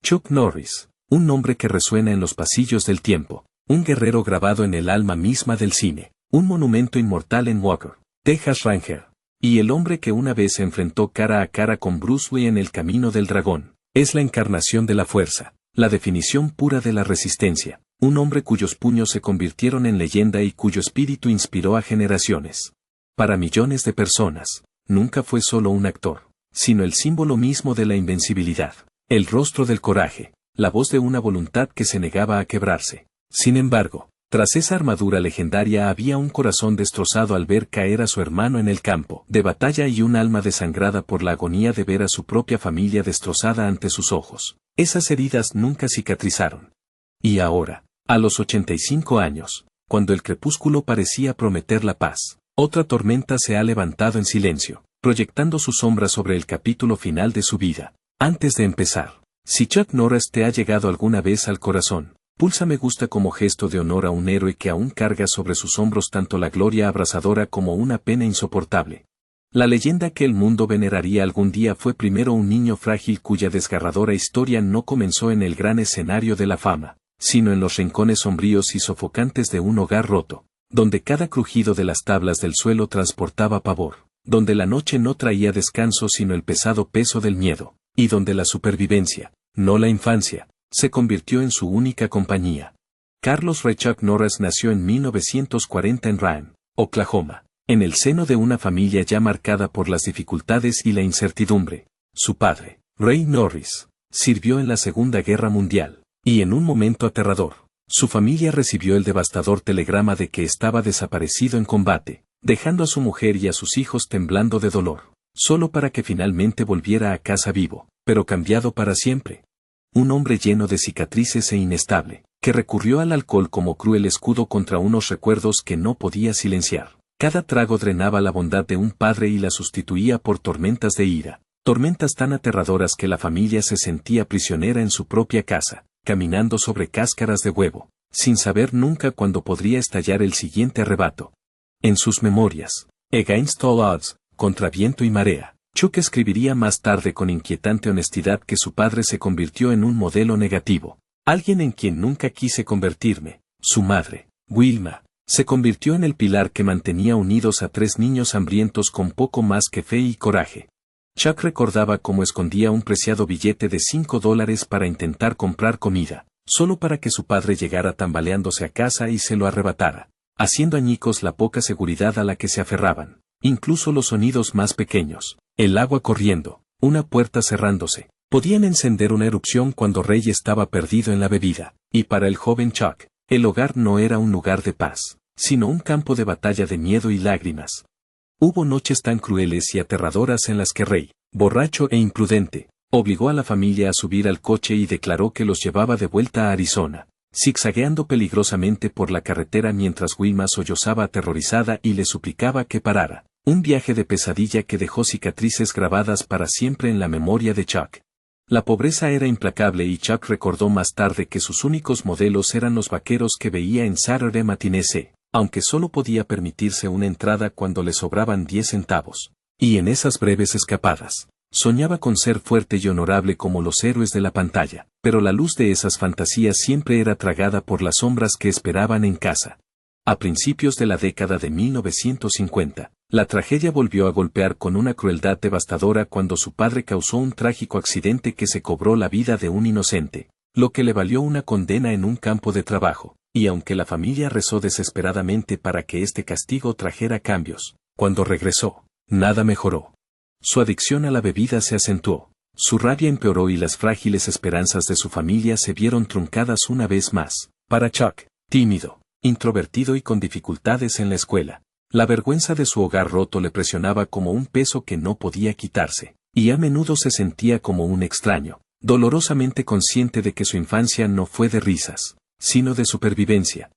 Chuck Norris, un nombre que resuena en los pasillos del tiempo, un guerrero grabado en el alma misma del cine, un monumento inmortal en Walker, Texas Ranger, y el hombre que una vez se enfrentó cara a cara con Bruce Lee en el Camino del Dragón, es la encarnación de la fuerza, la definición pura de la resistencia, un hombre cuyos puños se convirtieron en leyenda y cuyo espíritu inspiró a generaciones. Para millones de personas, nunca fue solo un actor, sino el símbolo mismo de la invencibilidad, el rostro del coraje, la voz de una voluntad que se negaba a quebrarse. Sin embargo, tras esa armadura legendaria había un corazón destrozado al ver caer a su hermano en el campo de batalla y un alma desangrada por la agonía de ver a su propia familia destrozada ante sus ojos. Esas heridas nunca cicatrizaron. Y ahora, a los 85 años, cuando el crepúsculo parecía prometer la paz, otra tormenta se ha levantado en silencio, proyectando su sombra sobre el capítulo final de su vida. Antes de empezar, si Chuck Norris te ha llegado alguna vez al corazón, pulsa me gusta como gesto de honor a un héroe que aún carga sobre sus hombros tanto la gloria abrasadora como una pena insoportable. La leyenda que el mundo veneraría algún día fue primero un niño frágil cuya desgarradora historia no comenzó en el gran escenario de la fama, sino en los rincones sombríos y sofocantes de un hogar roto, donde cada crujido de las tablas del suelo transportaba pavor, donde la noche no traía descanso sino el pesado peso del miedo, y donde la supervivencia, no la infancia, se convirtió en su única compañía. Carlos Ray Chuck Norris nació en 1940 en Ryan, Oklahoma, en el seno de una familia ya marcada por las dificultades y la incertidumbre. Su padre, Ray Norris, sirvió en la Segunda Guerra Mundial, y en un momento aterrador, su familia recibió el devastador telegrama de que estaba desaparecido en combate, dejando a su mujer y a sus hijos temblando de dolor, solo para que finalmente volviera a casa vivo, pero cambiado para siempre. Un hombre lleno de cicatrices e inestable, que recurrió al alcohol como cruel escudo contra unos recuerdos que no podía silenciar. Cada trago drenaba la bondad de un padre y la sustituía por tormentas de ira, tormentas tan aterradoras que la familia se sentía prisionera en su propia casa, caminando sobre cáscaras de huevo, sin saber nunca cuándo podría estallar el siguiente arrebato. En sus memorias, Against All Odds, contra viento y marea, Chuck escribiría más tarde con inquietante honestidad que su padre se convirtió en un modelo negativo, alguien en quien nunca quise convertirme. Su madre, Wilma, se convirtió en el pilar que mantenía unidos a 3 niños hambrientos con poco más que fe y coraje. Chuck recordaba cómo escondía un preciado billete de $5 para intentar comprar comida, solo para que su padre llegara tambaleándose a casa y se lo arrebatara, haciendo añicos la poca seguridad a la que se aferraban. Incluso los sonidos más pequeños, el agua corriendo, una puerta cerrándose, podían encender una erupción cuando Ray estaba perdido en la bebida, y para el joven Chuck, el hogar no era un lugar de paz, sino un campo de batalla de miedo y lágrimas. Hubo noches tan crueles y aterradoras en las que Ray, borracho e imprudente, obligó a la familia a subir al coche y declaró que los llevaba de vuelta a Arizona, zigzagueando peligrosamente por la carretera mientras Wilma sollozaba aterrorizada y le suplicaba que parara. Un viaje de pesadilla que dejó cicatrices grabadas para siempre en la memoria de Chuck. La pobreza era implacable y Chuck recordó más tarde que sus únicos modelos eran los vaqueros que veía en Saturday Matinee, aunque solo podía permitirse una entrada cuando le sobraban 10 centavos. Y en esas breves escapadas, soñaba con ser fuerte y honorable como los héroes de la pantalla, pero la luz de esas fantasías siempre era tragada por las sombras que esperaban en casa. A principios de la década de 1950, la tragedia volvió a golpear con una crueldad devastadora cuando su padre causó un trágico accidente que se cobró la vida de un inocente, lo que le valió una condena en un campo de trabajo, y aunque la familia rezó desesperadamente para que este castigo trajera cambios, cuando regresó, nada mejoró. Su adicción a la bebida se acentuó, su rabia empeoró y las frágiles esperanzas de su familia se vieron truncadas una vez más. Para Chuck, tímido, introvertido y con dificultades en la escuela, la vergüenza de su hogar roto le presionaba como un peso que no podía quitarse, y a menudo se sentía como un extraño, dolorosamente consciente de que su infancia no fue de risas, sino de supervivencia.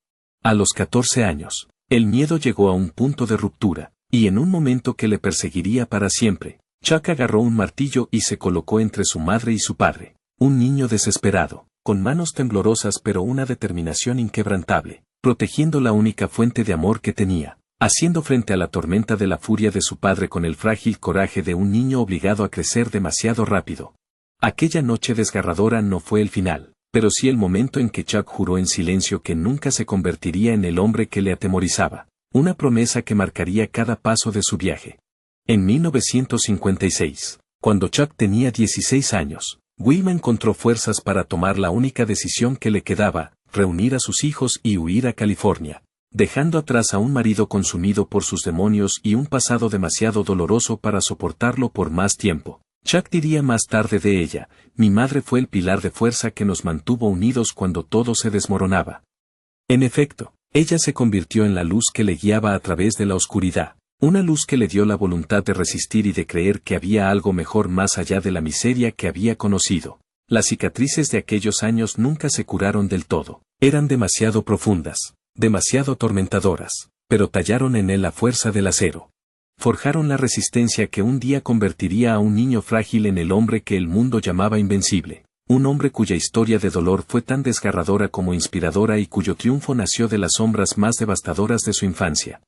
A los 14 años, el miedo llegó a un punto de ruptura, y en un momento que le perseguiría para siempre, Chuck agarró un martillo y se colocó entre su madre y su padre, un niño desesperado, con manos temblorosas pero una determinación inquebrantable, protegiendo la única fuente de amor que tenía, haciendo frente a la tormenta de la furia de su padre con el frágil coraje de un niño obligado a crecer demasiado rápido. Aquella noche desgarradora no fue el final, pero sí el momento en que Chuck juró en silencio que nunca se convertiría en el hombre que le atemorizaba, una promesa que marcaría cada paso de su viaje. En 1956, cuando Chuck tenía 16 años, Wilma encontró fuerzas para tomar la única decisión que le quedaba, reunir a sus hijos y huir a California, dejando atrás a un marido consumido por sus demonios y un pasado demasiado doloroso para soportarlo por más tiempo. Chuck diría más tarde de ella: mi madre fue el pilar de fuerza que nos mantuvo unidos cuando todo se desmoronaba. En efecto, ella se convirtió en la luz que le guiaba a través de la oscuridad, una luz que le dio la voluntad de resistir y de creer que había algo mejor más allá de la miseria que había conocido. Las cicatrices de aquellos años nunca se curaron del todo, eran demasiado profundas, demasiado atormentadoras, pero tallaron en él la fuerza del acero. Forjaron la resistencia que un día convertiría a un niño frágil en el hombre que el mundo llamaba invencible, un hombre cuya historia de dolor fue tan desgarradora como inspiradora y cuyo triunfo nació de las sombras más devastadoras de su infancia.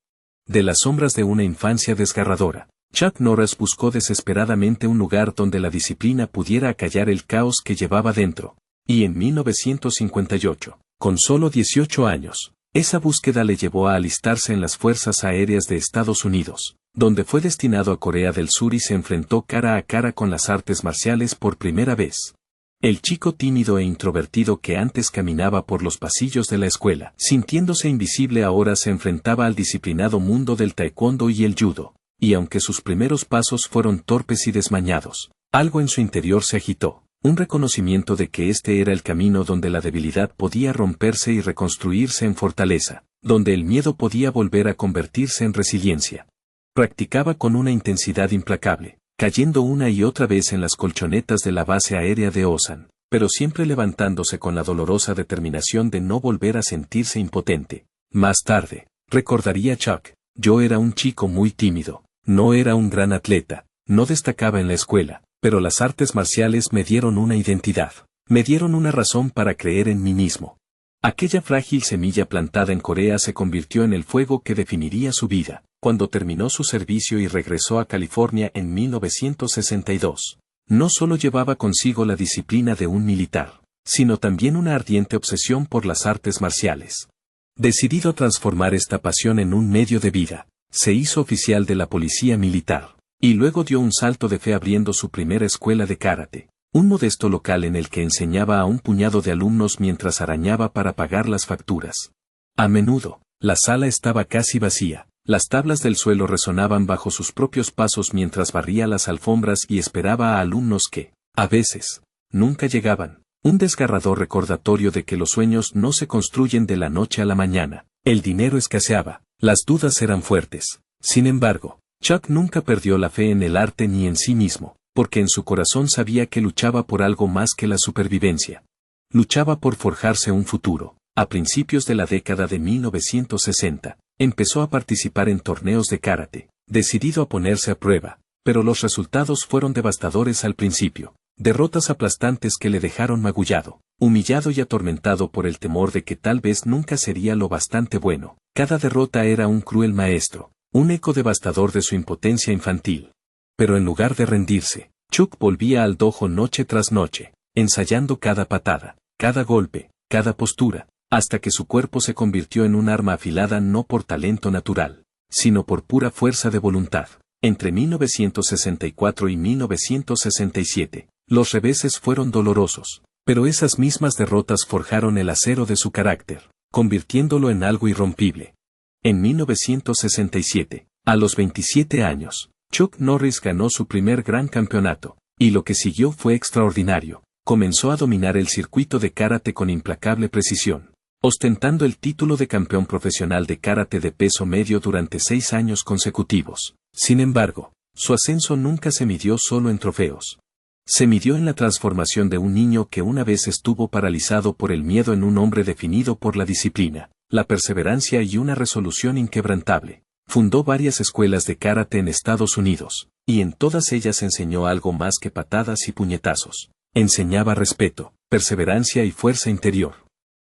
De las sombras de una infancia desgarradora, Chuck Norris buscó desesperadamente un lugar donde la disciplina pudiera acallar el caos que llevaba dentro, y en 1958, con solo 18 años, esa búsqueda le llevó a alistarse en las Fuerzas Aéreas de Estados Unidos, donde fue destinado a Corea del Sur y se enfrentó cara a cara con las artes marciales por primera vez. El chico tímido e introvertido que antes caminaba por los pasillos de la escuela, sintiéndose invisible, ahora se enfrentaba al disciplinado mundo del taekwondo y el judo, y aunque sus primeros pasos fueron torpes y desmañados, algo en su interior se agitó, un reconocimiento de que este era el camino donde la debilidad podía romperse y reconstruirse en fortaleza, donde el miedo podía volver a convertirse en resiliencia. Practicaba con una intensidad implacable, cayendo una y otra vez en las colchonetas de la base aérea de Osan, pero siempre levantándose con la dolorosa determinación de no volver a sentirse impotente. Más tarde, recordaría Chuck, yo era un chico muy tímido, no era un gran atleta, no destacaba en la escuela, pero las artes marciales me dieron una identidad, me dieron una razón para creer en mí mismo. Aquella frágil semilla plantada en Corea se convirtió en el fuego que definiría su vida, cuando terminó su servicio y regresó a California en 1962. No solo llevaba consigo la disciplina de un militar, sino también una ardiente obsesión por las artes marciales. Decidido a transformar esta pasión en un medio de vida, se hizo oficial de la policía militar, y luego dio un salto de fe abriendo su primera escuela de karate, un modesto local en el que enseñaba a un puñado de alumnos mientras arañaba para pagar las facturas. A menudo, la sala estaba casi vacía, las tablas del suelo resonaban bajo sus propios pasos mientras barría las alfombras y esperaba a alumnos que, a veces, nunca llegaban, un desgarrador recordatorio de que los sueños no se construyen de la noche a la mañana. El dinero escaseaba, las dudas eran fuertes. Sin embargo, Chuck nunca perdió la fe en el arte ni en sí mismo, porque en su corazón sabía que luchaba por algo más que la supervivencia. Luchaba por forjarse un futuro. A principios de la década de 1960, empezó a participar en torneos de karate, decidido a ponerse a prueba, pero los resultados fueron devastadores al principio. Derrotas aplastantes que le dejaron magullado, humillado y atormentado por el temor de que tal vez nunca sería lo bastante bueno. Cada derrota era un cruel maestro, un eco devastador de su impotencia infantil. Pero en lugar de rendirse, Chuck volvía al dojo noche tras noche, ensayando cada patada, cada golpe, cada postura, hasta que su cuerpo se convirtió en un arma afilada no por talento natural, sino por pura fuerza de voluntad. Entre 1964 y 1967, los reveses fueron dolorosos, pero esas mismas derrotas forjaron el acero de su carácter, convirtiéndolo en algo irrompible. En 1967, a los 27 años, Chuck Norris ganó su primer gran campeonato, y lo que siguió fue extraordinario. Comenzó a dominar el circuito de karate con implacable precisión, ostentando el título de campeón profesional de karate de peso medio durante 6 años consecutivos. Sin embargo, su ascenso nunca se midió solo en trofeos. Se midió en la transformación de un niño que una vez estuvo paralizado por el miedo en un hombre definido por la disciplina, la perseverancia y una resolución inquebrantable. Fundó varias escuelas de karate en Estados Unidos, y en todas ellas enseñó algo más que patadas y puñetazos. Enseñaba respeto, perseverancia y fuerza interior.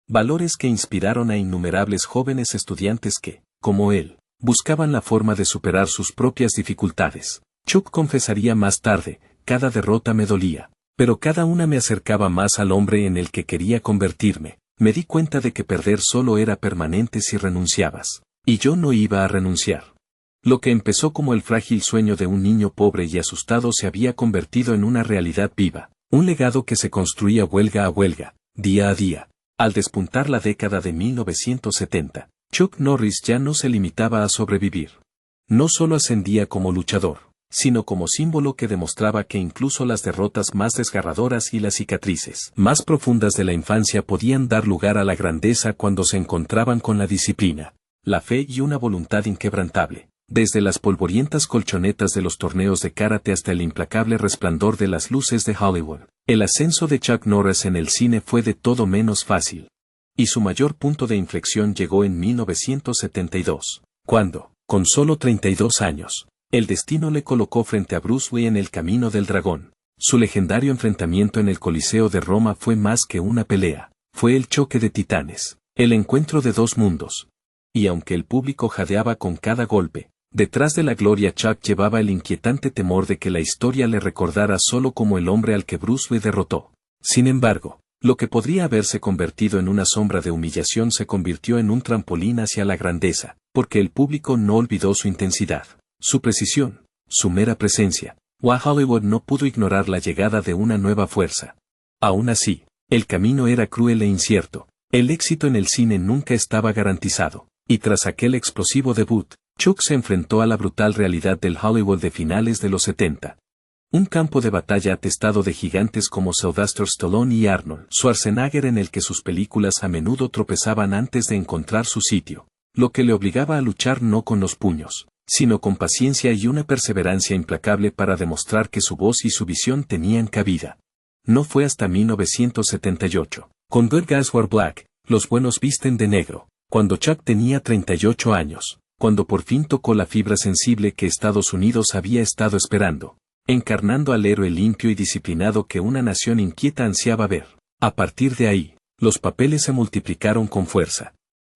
Valores que inspiraron a innumerables jóvenes estudiantes que, como él, buscaban la forma de superar sus propias dificultades. Chuck confesaría más tarde, cada derrota me dolía, Pero cada una me acercaba más al hombre en el que quería convertirme. Me di cuenta de que perder solo era permanente si renunciabas. Y yo no iba a renunciar. Lo que empezó como el frágil sueño de un niño pobre y asustado se había convertido en una realidad viva, un legado que se construía huelga a huelga, día a día. Al despuntar la década de 1970, Chuck Norris ya no se limitaba a sobrevivir. No solo ascendía como luchador, sino como símbolo que demostraba que incluso las derrotas más desgarradoras y las cicatrices más profundas de la infancia podían dar lugar a la grandeza cuando se encontraban con la disciplina, la fe y una voluntad inquebrantable. Desde las polvorientas colchonetas de los torneos de karate hasta el implacable resplandor de las luces de Hollywood, el ascenso de Chuck Norris en el cine fue de todo menos fácil. Y su mayor punto de inflexión llegó en 1972, cuando, con solo 32 años, el destino le colocó frente a Bruce Lee en el Camino del Dragón. Su legendario enfrentamiento en el Coliseo de Roma fue más que una pelea, fue el choque de titanes, el encuentro de dos mundos. Y aunque el público jadeaba con cada golpe, detrás de la gloria Chuck llevaba el inquietante temor de que la historia le recordara solo como el hombre al que Bruce Lee derrotó. Sin embargo, lo que podría haberse convertido en una sombra de humillación se convirtió en un trampolín hacia la grandeza, porque el público no olvidó su intensidad, su precisión, su mera presencia. Hollywood no pudo ignorar la llegada de una nueva fuerza. Aún así, el camino era cruel e incierto, el éxito en el cine nunca estaba garantizado, y tras aquel explosivo debut, Chuck se enfrentó a la brutal realidad del Hollywood de finales de los 70. Un campo de batalla atestado de gigantes como Sylvester Stallone y Arnold Schwarzenegger en el que sus películas a menudo tropezaban antes de encontrar su sitio, lo que le obligaba a luchar no con los puños, sino con paciencia y una perseverancia implacable para demostrar que su voz y su visión tenían cabida. No fue hasta 1978, con Good Guys Wear Black, Los buenos visten de negro, cuando Chuck tenía 38 años. Cuando por fin tocó la fibra sensible que Estados Unidos había estado esperando, encarnando al héroe limpio y disciplinado que una nación inquieta ansiaba ver. A partir de ahí, los papeles se multiplicaron con fuerza.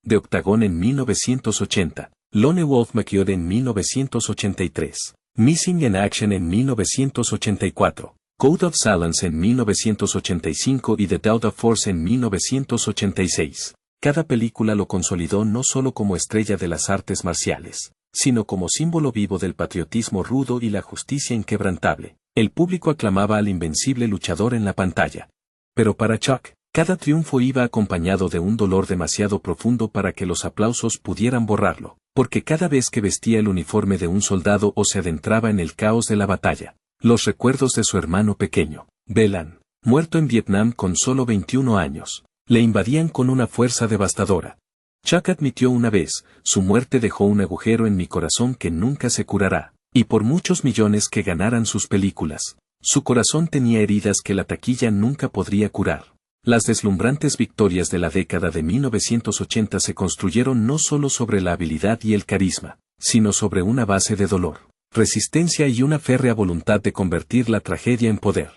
The Octagon en 1980, Lone Wolf McQuoid en 1983, Missing in Action en 1984, Code of Silence en 1985 y The Delta Force en 1986. Cada película lo consolidó no solo como estrella de las artes marciales, sino como símbolo vivo del patriotismo rudo y la justicia inquebrantable. El público aclamaba al invencible luchador en la pantalla. Pero para Chuck, cada triunfo iba acompañado de un dolor demasiado profundo para que los aplausos pudieran borrarlo, porque cada vez que vestía el uniforme de un soldado o se adentraba en el caos de la batalla, los recuerdos de su hermano pequeño, Belan, muerto en Vietnam con solo 21 años, le invadían con una fuerza devastadora. Chuck admitió una vez, su muerte dejó un agujero en mi corazón que nunca se curará, y por muchos millones que ganaran sus películas, su corazón tenía heridas que la taquilla nunca podría curar. Las deslumbrantes victorias de la década de 1980 se construyeron no solo sobre la habilidad y el carisma, sino sobre una base de dolor, resistencia y una férrea voluntad de convertir la tragedia en poder.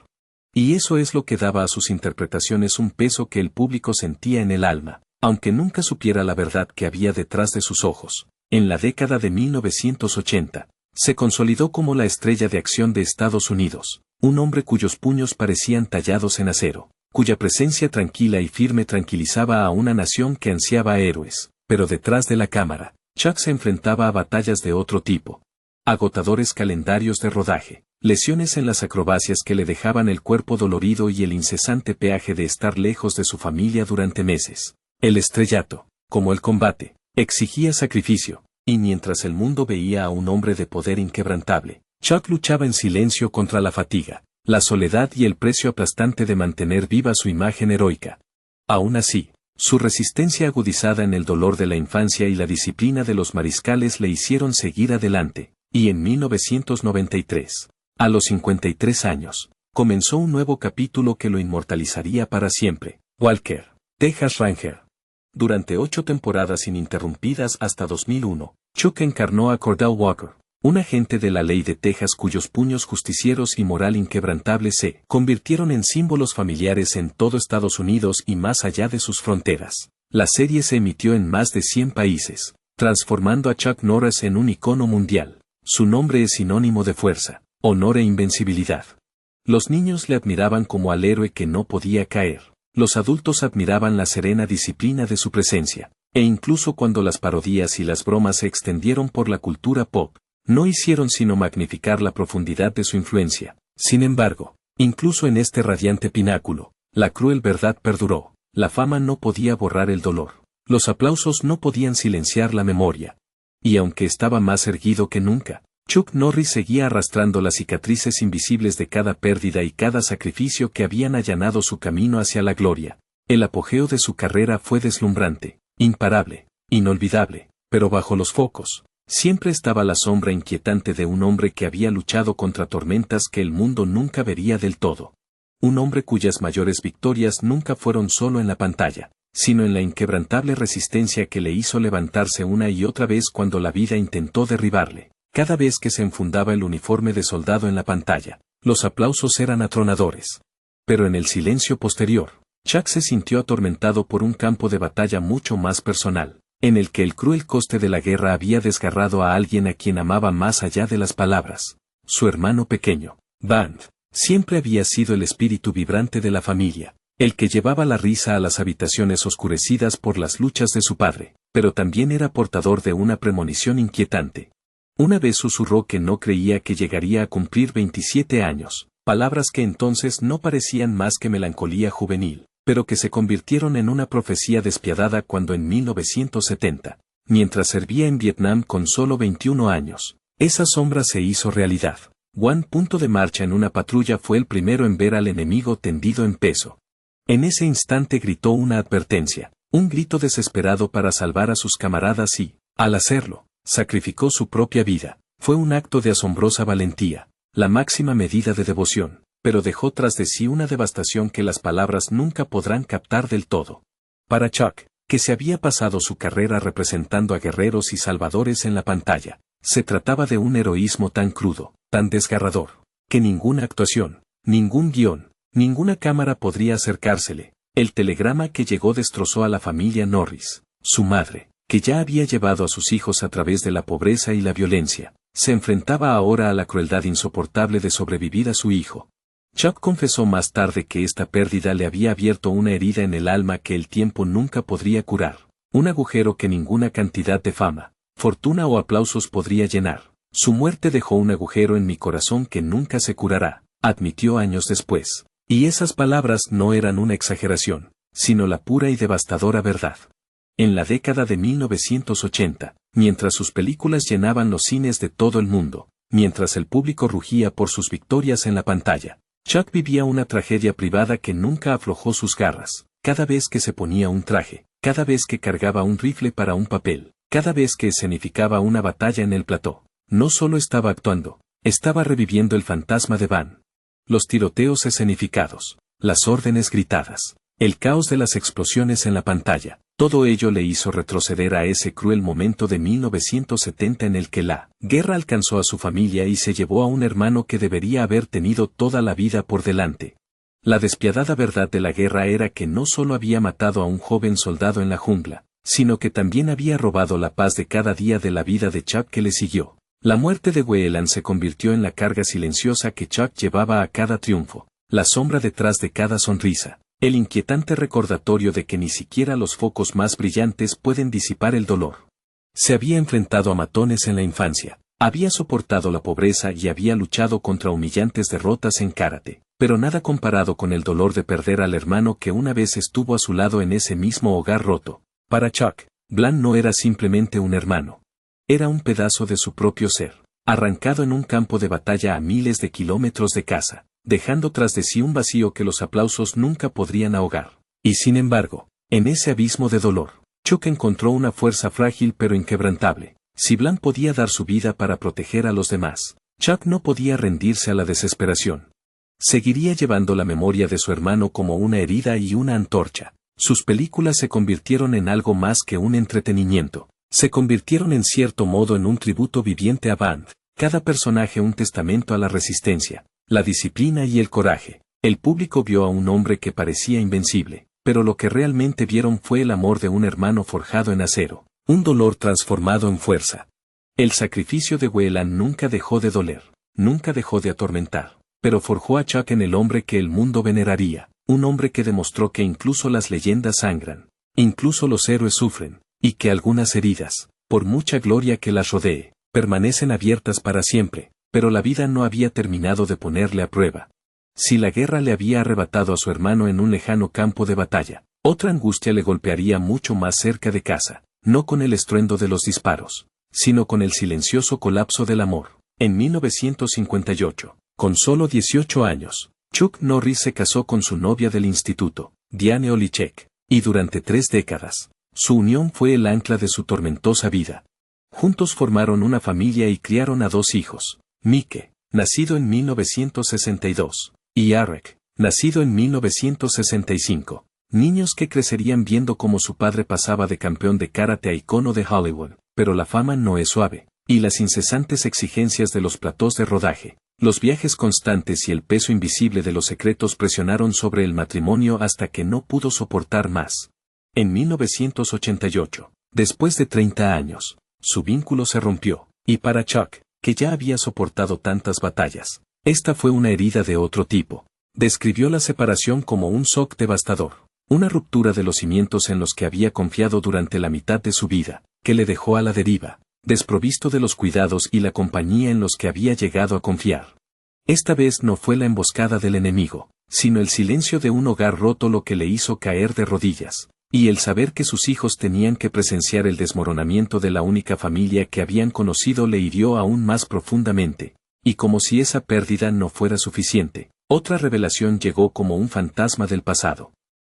Y eso es lo que daba a sus interpretaciones un peso que el público sentía en el alma, aunque nunca supiera la verdad que había detrás de sus ojos. En la década de 1980, se consolidó como la estrella de acción de Estados Unidos, un hombre cuyos puños parecían tallados en acero, cuya presencia tranquila y firme tranquilizaba a una nación que ansiaba héroes, pero detrás de la cámara, Chuck se enfrentaba a batallas de otro tipo. Agotadores calendarios de rodaje, lesiones en las acrobacias que le dejaban el cuerpo dolorido y el incesante peaje de estar lejos de su familia durante meses. El estrellato, como el combate, exigía sacrificio, y mientras el mundo veía a un hombre de poder inquebrantable, Chuck luchaba en silencio contra la fatiga, la soledad y el precio aplastante de mantener viva su imagen heroica. Aún así, su resistencia agudizada en el dolor de la infancia y la disciplina de los mariscales le hicieron seguir adelante. Y en 1993, a los 53 años, comenzó un nuevo capítulo que lo inmortalizaría para siempre. Walker, Texas Ranger. Durante 8 temporadas ininterrumpidas hasta 2001, Chuck encarnó a Cordell Walker, un agente de la ley de Texas cuyos puños justicieros y moral inquebrantable se convirtieron en símbolos familiares en todo Estados Unidos y más allá de sus fronteras. La serie se emitió en más de 100 países, transformando a Chuck Norris en un icono mundial. Su nombre es sinónimo de fuerza, honor e invencibilidad. Los niños le admiraban como al héroe que no podía caer. Los adultos admiraban la serena disciplina de su presencia. E incluso cuando las parodias y las bromas se extendieron por la cultura pop, no hicieron sino magnificar la profundidad de su influencia. Sin embargo, incluso en este radiante pináculo, la cruel verdad perduró. La fama no podía borrar el dolor. Los aplausos no podían silenciar la memoria. Y aunque estaba más erguido que nunca, Chuck Norris seguía arrastrando las cicatrices invisibles de cada pérdida y cada sacrificio que habían allanado su camino hacia la gloria. El apogeo de su carrera fue deslumbrante, imparable, inolvidable, pero bajo los focos, siempre estaba la sombra inquietante de un hombre que había luchado contra tormentas que el mundo nunca vería del todo. Un hombre cuyas mayores victorias nunca fueron solo en la pantalla, sino en la inquebrantable resistencia que le hizo levantarse una y otra vez cuando la vida intentó derribarle. Cada vez que se enfundaba el uniforme de soldado en la pantalla, los aplausos eran atronadores. Pero en el silencio posterior, Chuck se sintió atormentado por un campo de batalla mucho más personal, en el que el cruel coste de la guerra había desgarrado a alguien a quien amaba más allá de las palabras. Su hermano pequeño, Band, siempre había sido el espíritu vibrante de la familia, el que llevaba la risa a las habitaciones oscurecidas por las luchas de su padre, pero también era portador de una premonición inquietante. Una vez susurró que no creía que llegaría a cumplir 27 años, palabras que entonces no parecían más que melancolía juvenil, pero que se convirtieron en una profecía despiadada cuando en 1970, mientras servía en Vietnam con solo 21 años, esa sombra se hizo realidad. Punto de marcha en una patrulla fue el primero en ver al enemigo tendido en peso. En ese instante gritó una advertencia, un grito desesperado para salvar a sus camaradas y, al hacerlo, sacrificó su propia vida. Fue un acto de asombrosa valentía, la máxima medida de devoción, pero dejó tras de sí una devastación que las palabras nunca podrán captar del todo. Para Chuck, que se había pasado su carrera representando a guerreros y salvadores en la pantalla, se trataba de un heroísmo tan crudo, tan desgarrador, que ninguna actuación, ningún guión, ninguna cámara podría acercársele. El telegrama que llegó destrozó a la familia Norris. Su madre, que ya había llevado a sus hijos a través de la pobreza y la violencia, se enfrentaba ahora a la crueldad insoportable de sobrevivir a su hijo. Chuck confesó más tarde que esta pérdida le había abierto una herida en el alma que el tiempo nunca podría curar, un agujero que ninguna cantidad de fama, fortuna o aplausos podría llenar. Su muerte dejó un agujero en mi corazón que nunca se curará, admitió años después. Y esas palabras no eran una exageración, sino la pura y devastadora verdad. En la década de 1980, mientras sus películas llenaban los cines de todo el mundo, mientras el público rugía por sus victorias en la pantalla, Chuck vivía una tragedia privada que nunca aflojó sus garras. Cada vez que se ponía un traje, cada vez que cargaba un rifle para un papel, cada vez que escenificaba una batalla en el plató, no solo estaba actuando, estaba reviviendo el fantasma de Van. Los tiroteos escenificados, las órdenes gritadas, el caos de las explosiones en la pantalla, todo ello le hizo retroceder a ese cruel momento de 1970 en el que la guerra alcanzó a su familia y se llevó a un hermano que debería haber tenido toda la vida por delante. La despiadada verdad de la guerra era que no solo había matado a un joven soldado en la jungla, sino que también había robado la paz de cada día de la vida de Chuck que le siguió. La muerte de Whelan se convirtió en la carga silenciosa que Chuck llevaba a cada triunfo, la sombra detrás de cada sonrisa, el inquietante recordatorio de que ni siquiera los focos más brillantes pueden disipar el dolor. Se había enfrentado a matones en la infancia, había soportado la pobreza y había luchado contra humillantes derrotas en karate, pero nada comparado con el dolor de perder al hermano que una vez estuvo a su lado en ese mismo hogar roto. Para Chuck, Bland no era simplemente un hermano. Era un pedazo de su propio ser, arrancado en un campo de batalla a miles de kilómetros de casa, dejando tras de sí un vacío que los aplausos nunca podrían ahogar. Y sin embargo, en ese abismo de dolor, Chuck encontró una fuerza frágil pero inquebrantable. Si Bland podía dar su vida para proteger a los demás, Chuck no podía rendirse a la desesperación. Seguiría llevando la memoria de su hermano como una herida y una antorcha. Sus películas se convirtieron en algo más que un entretenimiento. Se convirtieron en cierto modo en un tributo viviente a Band, cada personaje un testamento a la resistencia, la disciplina y el coraje. El público vio a un hombre que parecía invencible, pero lo que realmente vieron fue el amor de un hermano forjado en acero, un dolor transformado en fuerza. El sacrificio de Whelan nunca dejó de doler, nunca dejó de atormentar, pero forjó a Chuck en el hombre que el mundo veneraría, un hombre que demostró que incluso las leyendas sangran, incluso los héroes sufren, y que algunas heridas, por mucha gloria que las rodee, permanecen abiertas para siempre, pero la vida no había terminado de ponerle a prueba. Si la guerra le había arrebatado a su hermano en un lejano campo de batalla, otra angustia le golpearía mucho más cerca de casa, no con el estruendo de los disparos, sino con el silencioso colapso del amor. En 1958, con solo 18 años, Chuck Norris se casó con su novia del instituto, Diane Olichek, y durante 3 décadas, su unión fue el ancla de su tormentosa vida. Juntos formaron una familia y criaron a 2 hijos, Mike, nacido en 1962, y Arek, nacido en 1965, niños que crecerían viendo cómo su padre pasaba de campeón de karate a icono de Hollywood, pero la fama no es suave, y las incesantes exigencias de los platós de rodaje, los viajes constantes y el peso invisible de los secretos presionaron sobre el matrimonio hasta que no pudo soportar más. En 1988, después de 30 años, su vínculo se rompió, y para Chuck, que ya había soportado tantas batallas, esta fue una herida de otro tipo. Describió la separación como un shock devastador, una ruptura de los cimientos en los que había confiado durante la mitad de su vida, que le dejó a la deriva, desprovisto de los cuidados y la compañía en los que había llegado a confiar. Esta vez no fue la emboscada del enemigo, sino el silencio de un hogar roto lo que le hizo caer de rodillas, y el saber que sus hijos tenían que presenciar el desmoronamiento de la única familia que habían conocido le hirió aún más profundamente, y como si esa pérdida no fuera suficiente, otra revelación llegó como un fantasma del pasado.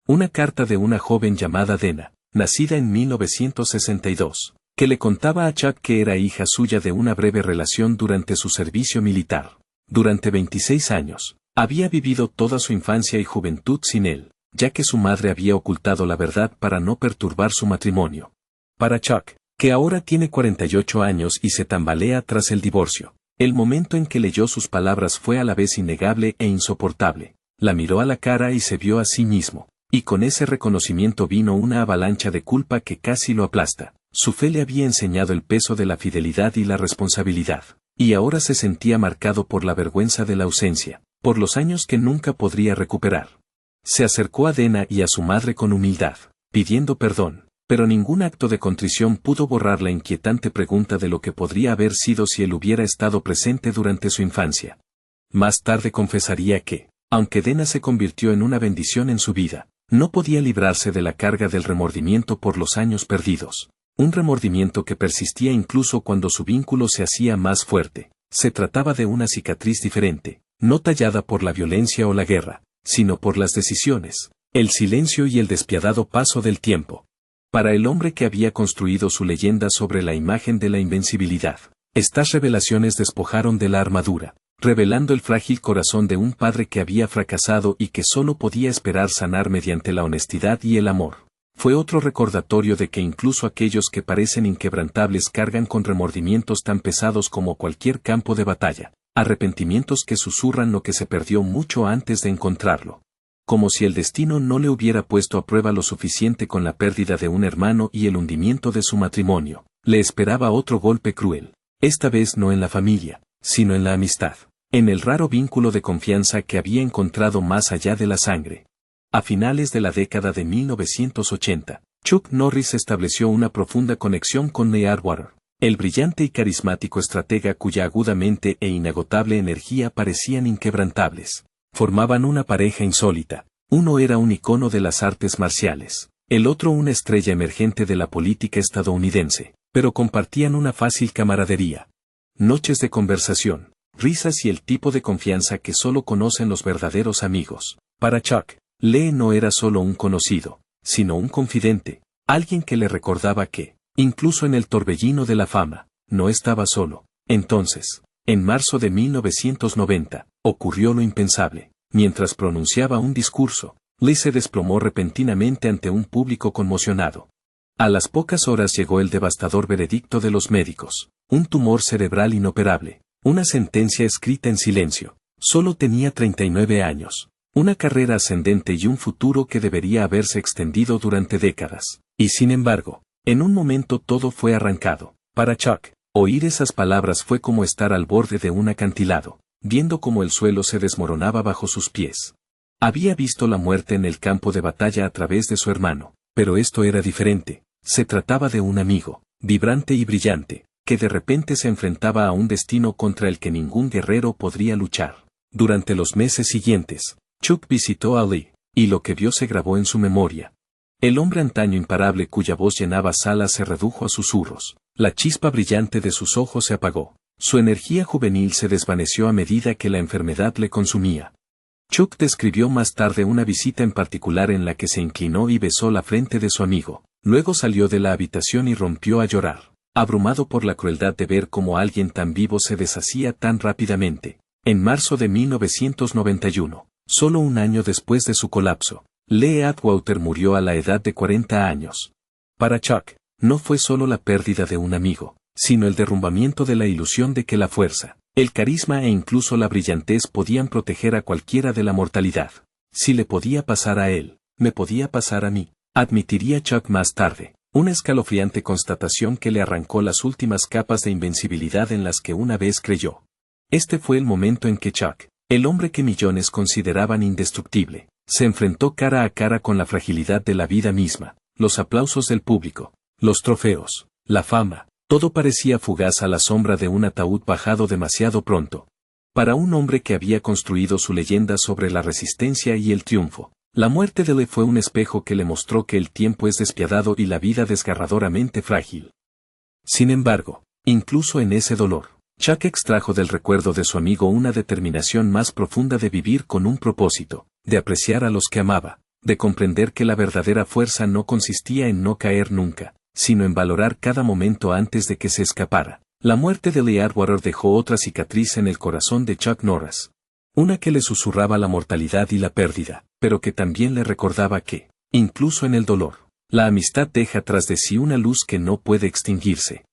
Una carta de una joven llamada Dena, nacida en 1962, que le contaba a Chuck que era hija suya de una breve relación durante su servicio militar. Durante 26 años, había vivido toda su infancia y juventud sin él, ya que su madre había ocultado la verdad para no perturbar su matrimonio. Para Chuck, que ahora tiene 48 años y se tambalea tras el divorcio, el momento en que leyó sus palabras fue a la vez innegable e insoportable. La miró a la cara y se vio a sí mismo, y con ese reconocimiento vino una avalancha de culpa que casi lo aplasta. Su fe le había enseñado el peso de la fidelidad y la responsabilidad, y ahora se sentía marcado por la vergüenza de la ausencia, por los años que nunca podría recuperar. Se acercó a Dena y a su madre con humildad, pidiendo perdón, pero ningún acto de contrición pudo borrar la inquietante pregunta de lo que podría haber sido si él hubiera estado presente durante su infancia. Más tarde confesaría que, aunque Dena se convirtió en una bendición en su vida, no podía librarse de la carga del remordimiento por los años perdidos. Un remordimiento que persistía incluso cuando su vínculo se hacía más fuerte. Se trataba de una cicatriz diferente, no tallada por la violencia o la guerra, sino por las decisiones, el silencio y el despiadado paso del tiempo. Para el hombre que había construido su leyenda sobre la imagen de la invencibilidad, estas revelaciones despojaron de la armadura, revelando el frágil corazón de un padre que había fracasado y que solo podía esperar sanar mediante la honestidad y el amor. Fue otro recordatorio de que incluso aquellos que parecen inquebrantables cargan con remordimientos tan pesados como cualquier campo de batalla, arrepentimientos que susurran lo que se perdió mucho antes de encontrarlo. Como si el destino no le hubiera puesto a prueba lo suficiente con la pérdida de un hermano y el hundimiento de su matrimonio, le esperaba otro golpe cruel, esta vez no en la familia, sino en la amistad, en el raro vínculo de confianza que había encontrado más allá de la sangre. A finales de la década de 1980, Chuck Norris estableció una profunda conexión con Lee Atwater, el brillante y carismático estratega cuya aguda mente e inagotable energía parecían inquebrantables. Formaban una pareja insólita. Uno era un icono de las artes marciales, el otro una estrella emergente de la política estadounidense, pero compartían una fácil camaradería. Noches de conversación, risas y el tipo de confianza que solo conocen los verdaderos amigos. Para Chuck, Lee no era solo un conocido, sino un confidente, alguien que le recordaba que, incluso en el torbellino de la fama, no estaba solo. Entonces, en marzo de 1990, ocurrió lo impensable. Mientras pronunciaba un discurso, Lee se desplomó repentinamente ante un público conmocionado. A las pocas horas llegó el devastador veredicto de los médicos: un tumor cerebral inoperable, una sentencia escrita en silencio. Solo tenía 39 años. Una carrera ascendente y un futuro que debería haberse extendido durante décadas. Y sin embargo, en un momento todo fue arrancado. Para Chuck, oír esas palabras fue como estar al borde de un acantilado. viendo cómo el suelo se desmoronaba bajo sus pies. Había visto la muerte en el campo de batalla a través de su hermano, pero esto era diferente. Se trataba de un amigo, vibrante y brillante, que de repente se enfrentaba a un destino contra el que ningún guerrero podría luchar. Durante los meses siguientes, Chuck visitó a Lee, y lo que vio se grabó en su memoria. El hombre antaño imparable cuya voz llenaba salas se redujo a susurros, la chispa brillante de sus ojos se apagó, su energía juvenil se desvaneció a medida que la enfermedad le consumía. Chuck describió más tarde una visita en particular en la que se inclinó y besó la frente de su amigo, luego salió de la habitación y rompió a llorar, abrumado por la crueldad de ver cómo alguien tan vivo se deshacía tan rápidamente. En marzo de 1991, solo un año después de su colapso, Lee Atwater murió a la edad de 40 años. Para Chuck, no fue solo la pérdida de un amigo, sino el derrumbamiento de la ilusión de que la fuerza, el carisma e incluso la brillantez podían proteger a cualquiera de la mortalidad. Si le podía pasar a él, me podía pasar a mí, admitiría Chuck más tarde, una escalofriante constatación que le arrancó las últimas capas de invencibilidad en las que una vez creyó. Este fue el momento en que Chuck, el hombre que millones consideraban indestructible, se enfrentó cara a cara con la fragilidad de la vida misma, los aplausos del público, los trofeos, la fama. Todo parecía fugaz a la sombra de un ataúd bajado demasiado pronto. Para un hombre que había construido su leyenda sobre la resistencia y el triunfo, la muerte de Lee fue un espejo que le mostró que el tiempo es despiadado y la vida desgarradoramente frágil. Sin embargo, incluso en ese dolor, Chuck extrajo del recuerdo de su amigo una determinación más profunda de vivir con un propósito, de apreciar a los que amaba, de comprender que la verdadera fuerza no consistía en no caer nunca, sino en valorar cada momento antes de que se escapara. La muerte de Lee Atwater dejó otra cicatriz en el corazón de Chuck Norris. Una que le susurraba la mortalidad y la pérdida, pero que también le recordaba que, incluso en el dolor, la amistad deja tras de sí una luz que no puede extinguirse.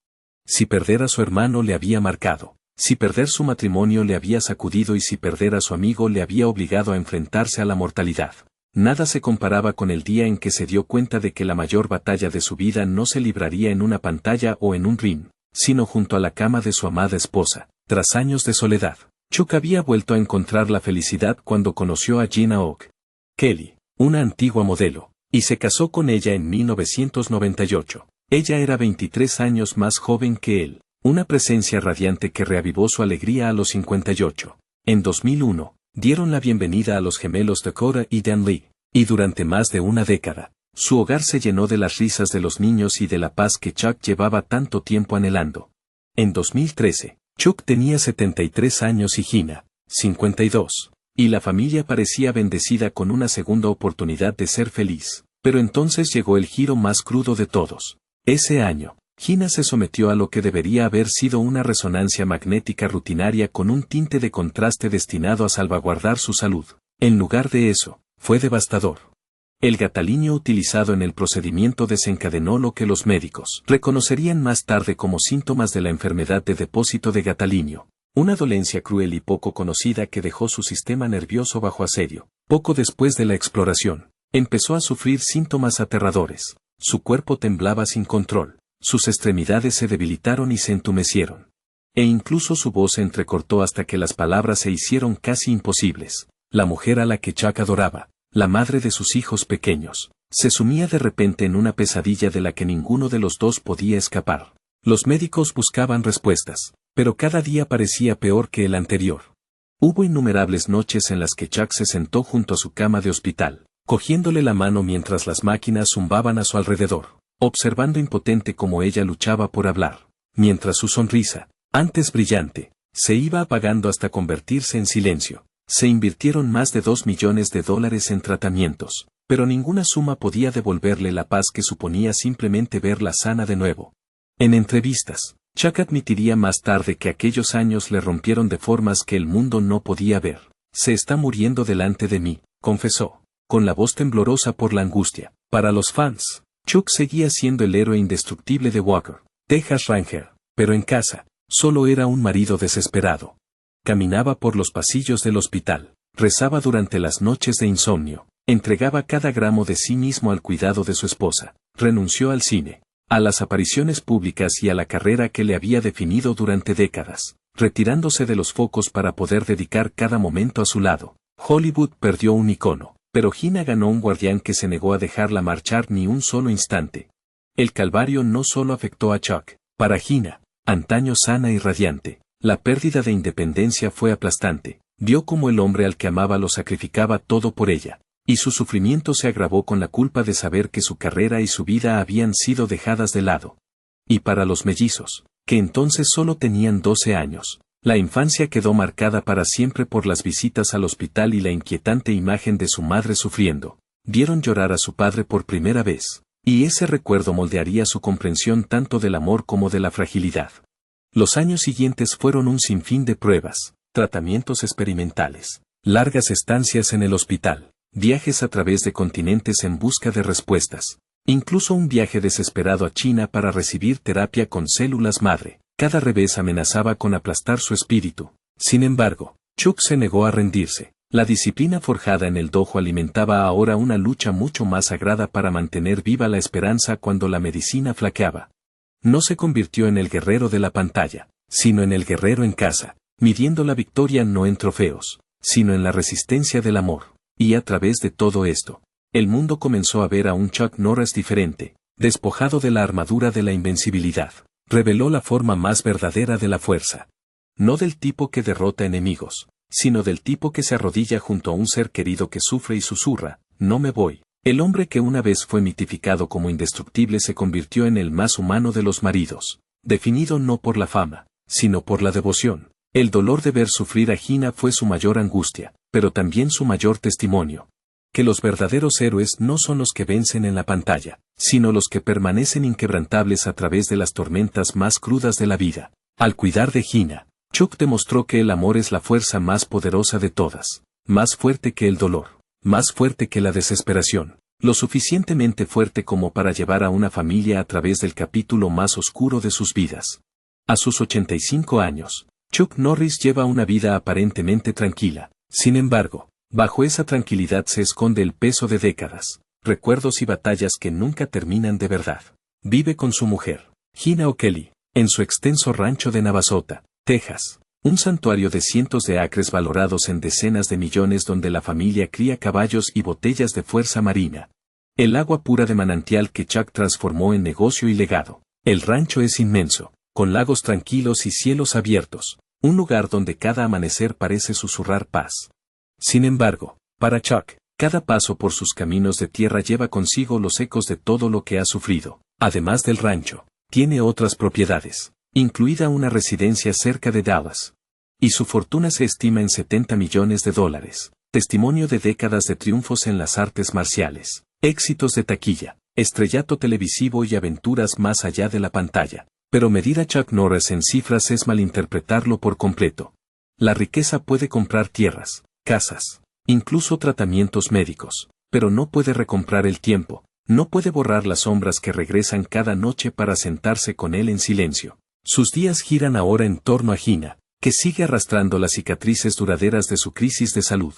Si perder a su hermano le había marcado, si perder su matrimonio le había sacudido y si perder a su amigo le había obligado a enfrentarse a la mortalidad, nada se comparaba con el día en que se dio cuenta de que la mayor batalla de su vida no se libraría en una pantalla o en un ring, sino junto a la cama de su amada esposa. Tras años de soledad, Chuck había vuelto a encontrar la felicidad cuando conoció a Gina Oak Kelly, una antigua modelo, y se casó con ella en 1998. Ella era 23 años más joven que él, una presencia radiante que reavivó su alegría a los 58. En 2001, dieron la bienvenida a los gemelos Dakota y Dan Lee, y durante más de una década, su hogar se llenó de las risas de los niños y de la paz que Chuck llevaba tanto tiempo anhelando. En 2013, Chuck tenía 73 años y Gina, 52, y la familia parecía bendecida con una segunda oportunidad de ser feliz, pero entonces llegó el giro más crudo de todos. Ese año, Gina se sometió a lo que debería haber sido una resonancia magnética rutinaria con un tinte de contraste destinado a salvaguardar su salud. En lugar de eso, fue devastador. El gadolinium utilizado en el procedimiento desencadenó lo que los médicos reconocerían más tarde como síntomas de la enfermedad de depósito de gadolinium, una dolencia cruel y poco conocida que dejó su sistema nervioso bajo asedio. Poco después de la exploración, empezó a sufrir síntomas aterradores. Su cuerpo temblaba sin control, sus extremidades se debilitaron y se entumecieron. E incluso su voz se entrecortó hasta que las palabras se hicieron casi imposibles. La mujer a la que Chuck adoraba, la madre de sus hijos pequeños, se sumía de repente en una pesadilla de la que ninguno de los dos podía escapar. Los médicos buscaban respuestas, pero cada día parecía peor que el anterior. Hubo innumerables noches en las que Chuck se sentó junto a su cama de hospital, cogiéndole la mano mientras las máquinas zumbaban a su alrededor, observando impotente cómo ella luchaba por hablar, mientras su sonrisa, antes brillante, se iba apagando hasta convertirse en silencio. Se invirtieron más de $2 millones en tratamientos, pero ninguna suma podía devolverle la paz que suponía simplemente verla sana de nuevo. En entrevistas, Chuck admitiría más tarde que aquellos años le rompieron de formas que el mundo no podía ver. Se está muriendo delante de mí, confesó, con la voz temblorosa por la angustia. Para los fans, Chuck seguía siendo el héroe indestructible de Walker, Texas Ranger, pero en casa, solo era un marido desesperado. Caminaba por los pasillos del hospital, rezaba durante las noches de insomnio, entregaba cada gramo de sí mismo al cuidado de su esposa, renunció al cine, a las apariciones públicas y a la carrera que le había definido durante décadas. retirándose de los focos para poder dedicar cada momento a su lado. Hollywood perdió un icono, pero Gina ganó un guardián que se negó a dejarla marchar ni un solo instante. El calvario no solo afectó a Chuck. Para Gina, antaño sana y radiante, la pérdida de independencia fue aplastante. Vio cómo el hombre al que amaba lo sacrificaba todo por ella, y su sufrimiento se agravó con la culpa de saber que su carrera y su vida habían sido dejadas de lado. Y para los mellizos, que entonces solo tenían 12 años, la infancia quedó marcada para siempre por las visitas al hospital y la inquietante imagen de su madre sufriendo. Vieron llorar a su padre por primera vez, y ese recuerdo moldearía su comprensión tanto del amor como de la fragilidad. Los años siguientes fueron un sinfín de pruebas, tratamientos experimentales, largas estancias en el hospital, viajes a través de continentes en busca de respuestas, incluso un viaje desesperado a China para recibir terapia con células madre. Cada revés amenazaba con aplastar su espíritu. Sin embargo, Chuck se negó a rendirse. La disciplina forjada en el dojo alimentaba ahora una lucha mucho más sagrada para mantener viva la esperanza cuando la medicina flaqueaba. No se convirtió en el guerrero de la pantalla, sino en el guerrero en casa, midiendo la victoria no en trofeos, sino en la resistencia del amor. Y a través de todo esto, el mundo comenzó a ver a un Chuck Norris diferente, despojado de la armadura de la invencibilidad. Reveló la forma más verdadera de la fuerza. No del tipo que derrota enemigos, sino del tipo que se arrodilla junto a un ser querido que sufre y susurra, no me voy. El hombre que una vez fue mitificado como indestructible se convirtió en el más humano de los maridos, definido no por la fama, sino por la devoción. El dolor de ver sufrir a Gina fue su mayor angustia, pero también su mayor testimonio. Que los verdaderos héroes no son los que vencen en la pantalla, sino los que permanecen inquebrantables a través de las tormentas más crudas de la vida. Al cuidar de Gina, Chuck demostró que el amor es la fuerza más poderosa de todas, más fuerte que el dolor, más fuerte que la desesperación, lo suficientemente fuerte como para llevar a una familia a través del capítulo más oscuro de sus vidas. A sus 85 años, Chuck Norris lleva una vida aparentemente tranquila. Sin embargo, bajo esa tranquilidad se esconde el peso de décadas, recuerdos y batallas que nunca terminan de verdad. Vive con su mujer, Gina O'Kelly, en su extenso rancho de Navasota, Texas, un santuario de cientos de acres valorados en decenas de millones donde la familia cría caballos y botellas de fuerza marina. El agua pura de manantial que Chuck transformó en negocio y legado. El rancho es inmenso, con lagos tranquilos y cielos abiertos, un lugar donde cada amanecer parece susurrar paz. Sin embargo, para Chuck, cada paso por sus caminos de tierra lleva consigo los ecos de todo lo que ha sufrido. Además del rancho, tiene otras propiedades, incluida una residencia cerca de Dallas. Y su fortuna se estima en $70 millones, testimonio de décadas de triunfos en las artes marciales, éxitos de taquilla, estrellato televisivo y aventuras más allá de la pantalla. Pero medir a Chuck Norris en cifras es malinterpretarlo por completo. La riqueza puede comprar tierras, casas, incluso tratamientos médicos, pero no puede recomprar el tiempo, no puede borrar las sombras que regresan cada noche para sentarse con él en silencio. Sus días giran ahora en torno a Gina, que sigue arrastrando las cicatrices duraderas de su crisis de salud.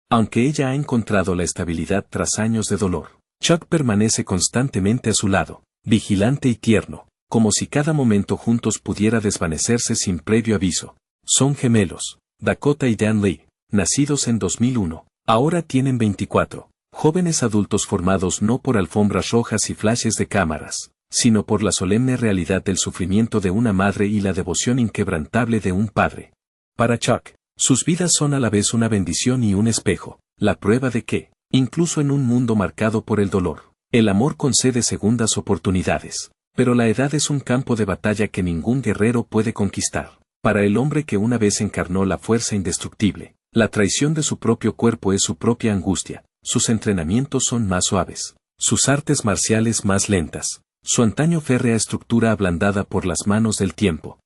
Aunque ella ha encontrado la estabilidad tras años de dolor, Chuck permanece constantemente a su lado, vigilante y tierno, como si cada momento juntos pudiera desvanecerse sin previo aviso. Son gemelos, Dakota y Dan Lee, nacidos en 2001, ahora tienen 24, jóvenes adultos formados no por alfombras rojas y flashes de cámaras, sino por la solemne realidad del sufrimiento de una madre y la devoción inquebrantable de un padre. Para Chuck, sus vidas son a la vez una bendición y un espejo, la prueba de que, incluso en un mundo marcado por el dolor, el amor concede segundas oportunidades. Pero la edad es un campo de batalla que ningún guerrero puede conquistar. Para el hombre que una vez encarnó la fuerza indestructible, la traición de su propio cuerpo es su propia angustia, sus entrenamientos son más suaves, sus artes marciales más lentas, su antaño férrea estructura ablandada por las manos del tiempo.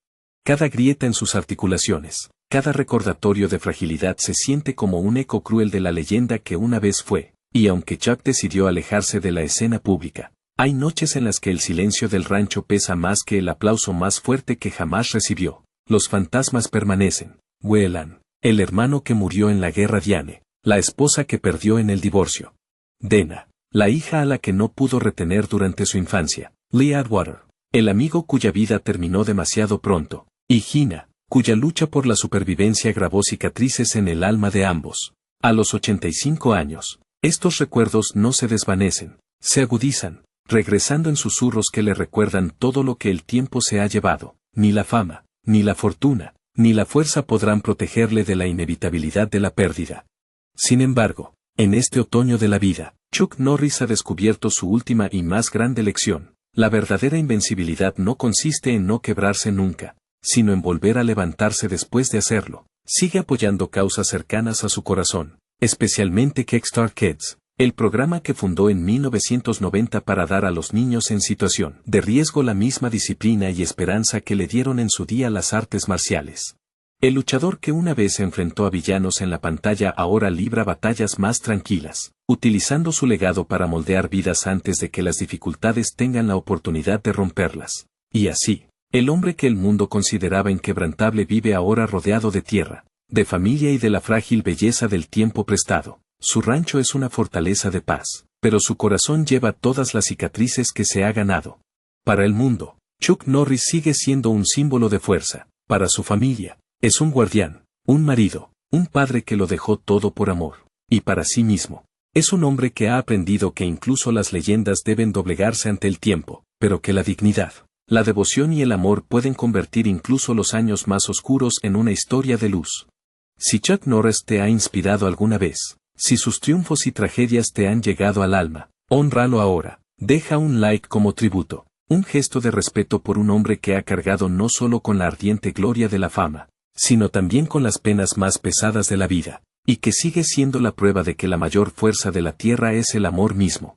Cada grieta en sus articulaciones, cada recordatorio de fragilidad se siente como un eco cruel de la leyenda que una vez fue, y aunque Chuck decidió alejarse de la escena pública, hay noches en las que el silencio del rancho pesa más que el aplauso más fuerte que jamás recibió. Los fantasmas permanecen. Whelan, el hermano que murió en la guerra, Diane, la esposa que perdió en el divorcio, Dena, la hija a la que no pudo retener durante su infancia, Lee Atwater, el amigo cuya vida terminó demasiado pronto, y Gina, cuya lucha por la supervivencia grabó cicatrices en el alma de ambos. A los 85 años, estos recuerdos no se desvanecen, se agudizan, regresando en susurros que le recuerdan todo lo que el tiempo se ha llevado. Ni la fama, ni la fortuna, ni la fuerza podrán protegerle de la inevitabilidad de la pérdida. Sin embargo, en este otoño de la vida, Chuck Norris ha descubierto su última y más grande lección. La verdadera invencibilidad no consiste en no quebrarse nunca, sino en volver a levantarse después de hacerlo. Sigue apoyando causas cercanas a su corazón, especialmente Kickstart Kids, el programa que fundó en 1990 para dar a los niños en situación de riesgo la misma disciplina y esperanza que le dieron en su día las artes marciales. El luchador que una vez enfrentó a villanos en la pantalla ahora libra batallas más tranquilas, utilizando su legado para moldear vidas antes de que las dificultades tengan la oportunidad de romperlas. Y así, el hombre que el mundo consideraba inquebrantable vive ahora rodeado de tierra, de familia y de la frágil belleza del tiempo prestado. Su rancho es una fortaleza de paz, pero su corazón lleva todas las cicatrices que se ha ganado. Para el mundo, Chuck Norris sigue siendo un símbolo de fuerza. Para su familia, es un guardián, un marido, un padre que lo dejó todo por amor. Y para sí mismo, es un hombre que ha aprendido que incluso las leyendas deben doblegarse ante el tiempo, pero que la dignidad, la devoción y el amor pueden convertir incluso los años más oscuros en una historia de luz. Si Chuck Norris te ha inspirado alguna vez, si sus triunfos y tragedias te han llegado al alma, hónralo ahora. Deja un like como tributo, un gesto de respeto por un hombre que ha cargado no solo con la ardiente gloria de la fama, sino también con las penas más pesadas de la vida, y que sigue siendo la prueba de que la mayor fuerza de la tierra es el amor mismo.